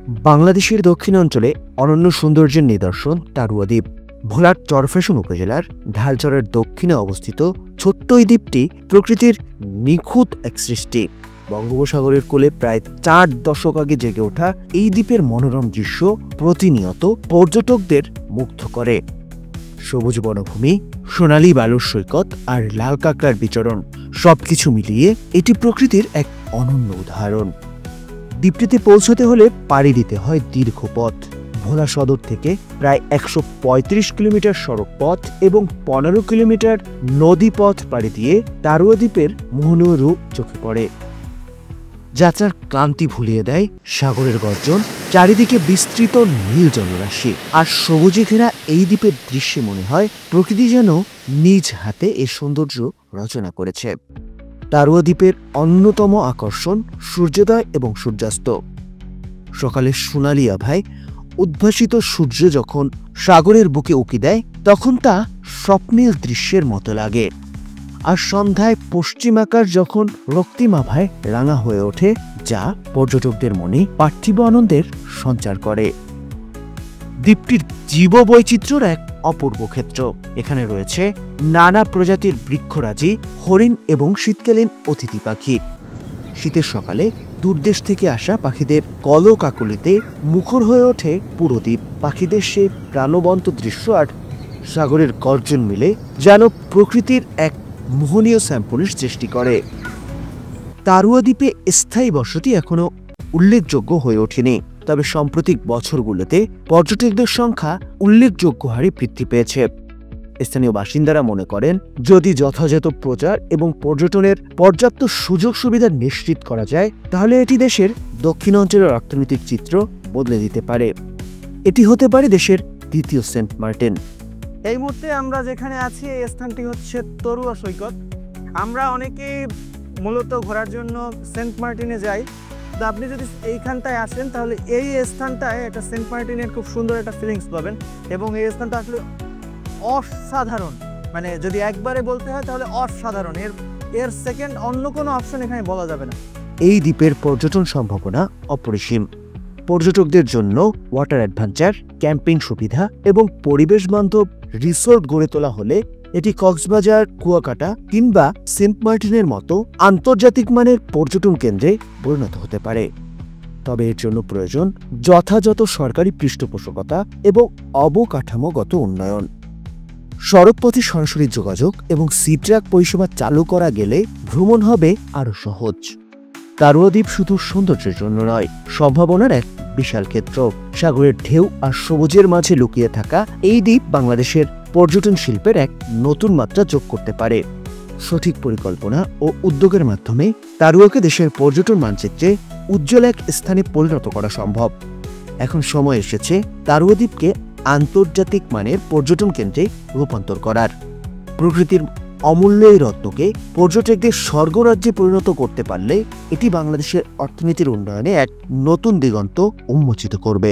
বাংলাদেশের দক্ষিণাঞ্চলে অনন্য সৌন্দর্যের নিদর্শন টারুয়া দ্বীপ। ভোলার চরফ্যাশন উপজেলার ঢালচরের দক্ষিণে অবস্থিত ছোট্ট এই দ্বীপটি প্রকৃতির নিখুঁত এক সৃষ্টি। বঙ্গোপসাগরের কোলে প্রায় 4 দশক আগে জেগে ওঠা এই দ্বীপের মনোরম দৃশ্য প্রতিনিয়ত পর্যটকদের মুগ্ধ করে। সবুজ বনভূমি, সোনালী বালুর সৈকত আর লাল কাঁকড়ার বিচরণ সবকিছু মিলিয়ে এটি প্রকৃতির এক অনন্য উদাহরণ। দ্বীপটিতে পৌঁছতে হলে পাড়ি দিতে হয় দীর্ঘ পথ। ভোলা সদর থেকে প্রায় 135 কিলোমিটার সড়ক পথ এবং 15 কিলোমিটার নদী পথ পাড়ি দিয়ে টারুয়া দ্বীপের মোহনীয় রূপ চোখে পড়ে। যাত্রার ক্লান্তি ভুলিয়ে দেয় সাগরের গর্জন, চারিদিকে বিস্তৃত নীল জলরাশি আর সবুজে ঘেরা এই দ্বীপের দৃশ্যে মনে হয় প্রকৃতি যেন নিজ হাতে এ সৌন্দর্য রচনা করেছে। টারুয়া দ্বীপের অন্যতম আকর্ষণ সূর্যোদয় এবং সূর্যাস্ত। সকালের সোনালি আভায় উদ্ভাসিত সূর্য যখন সাগরের বুকে উঁকি দেয় তখন তা স্বপ্নের দৃশ্যের মতো লাগে, আর সন্ধ্যায় পশ্চিম আকাশ যখন রক্তিম আভায় রাঙা হয়ে ওঠে, যা পর্যটকদের মনে পার্থিব আনন্দের সঞ্চার করে। দ্বীপটির জীববৈচিত্র্যের এক অপূর্ব ক্ষেত্র। এখানে রয়েছে নানা প্রজাতির বৃক্ষরাজি, হরিণ এবং শীতকালীন অতিথি পাখি। শীতের সকালে দূরদেশ থেকে আসা পাখিদের কলকাকলিতে মুখর হয়ে ওঠে পুরো দ্বীপ। পাখিদের সে প্রাণবন্ত দৃশ্য আর সাগরের গর্জন মিলে যেন প্রকৃতির এক মোহনীয় স্যাম্পলের সৃষ্টি করে। টারুয়া দ্বীপে স্থায়ী বসতি এখনো উল্লেখযোগ্য হয়ে ওঠেনি, তবে সাম্প্রতিক বছরগুলোতে পর্যটকদের সংখ্যা উল্লেখযোগ্য হারে বৃদ্ধি পেয়েছে। স্থানীয় বাসিন্দারা মনে করেন, যদি যথাযথ প্রচার এবং পর্যটনের পর্যাপ্ত সুযোগ সুবিধা নিশ্চিত করা যায় তাহলে এটি দেশের দক্ষিণাঞ্চলের অর্থনৈতিক চিত্র বদলে দিতে পারে। এটি হতে পারে দেশের দ্বিতীয় সেন্ট মার্টিন। এই মুহূর্তে আমরা যেখানে আছি এই স্থানটি হচ্ছে তরুয়া সৈকত। আমরা অনেকেই মূলত ঘোরার জন্য সেন্ট মার্টিনে যাই, তো আপনি যদি এইখানটায় আসেন তাহলে এই স্থানটায় একটা সেন্ট মার্টিনের খুব সুন্দর একটা ফিলিংস পাবেন এবং এই স্থানটা আসলে অসাধারণ। মানে যদি একবারে বলতে হয় তাহলে অসাধারণ, এর সেকেন্ড অন্য কোনো অপশন এখানে বলা যাবে না। এই দ্বীপের পর্যটন সম্ভাবনা অপরিসীম। পর্যটকদের জন্য ওয়াটার অ্যাডভেঞ্চার, ক্যাম্পিং সুবিধা এবং পরিবেশ বান্ধব রিসোর্ট গড়ে তোলা হলে এটি কক্সবাজার, কুয়াকাটা কিংবা সেন্ট মার্টিনের মতো আন্তর্জাতিক মানের পর্যটন কেন্দ্রে পরিণত হতে পারে। তবে এর জন্য প্রয়োজন যথাযথ সরকারি পৃষ্ঠপোষকতা এবং অবকাঠামোগত উন্নয়ন। সড়কপথে সরাসরি যোগাযোগ এবং সি ট্রাক পরিষেবা চালু করা গেলে ভ্রমণ হবে আরও সহজ। টারুয়া দ্বীপ শুধু সৌন্দর্যের জন্য নয়, সম্ভাবনার এক বিশাল ক্ষেত্র। সাগরের ঢেউ আর সবুজের মাঝে লুকিয়ে থাকা এই দ্বীপ বাংলাদেশের পর্যটন শিল্পের এক নতুন মাত্রা যোগ করতে পারে। সঠিক পরিকল্পনা ও উদ্যোগের মাধ্যমে টারুয়াকে দেশের পর্যটন মানচিত্রে উজ্জ্বল এক স্থানে পরিণত করা সম্ভব। এখন সময় এসেছে টারুয়া দ্বীপকে আন্তর্জাতিক মানের পর্যটন কেন্দ্রে রূপান্তর করার। প্রকৃতির অমূল্য এই রত্নকে পর্যটকদের স্বর্গরাজ্যে পরিণত করতে পারলে এটি বাংলাদেশের অর্থনীতির উন্নয়নে এক নতুন দিগন্ত উন্মোচিত করবে।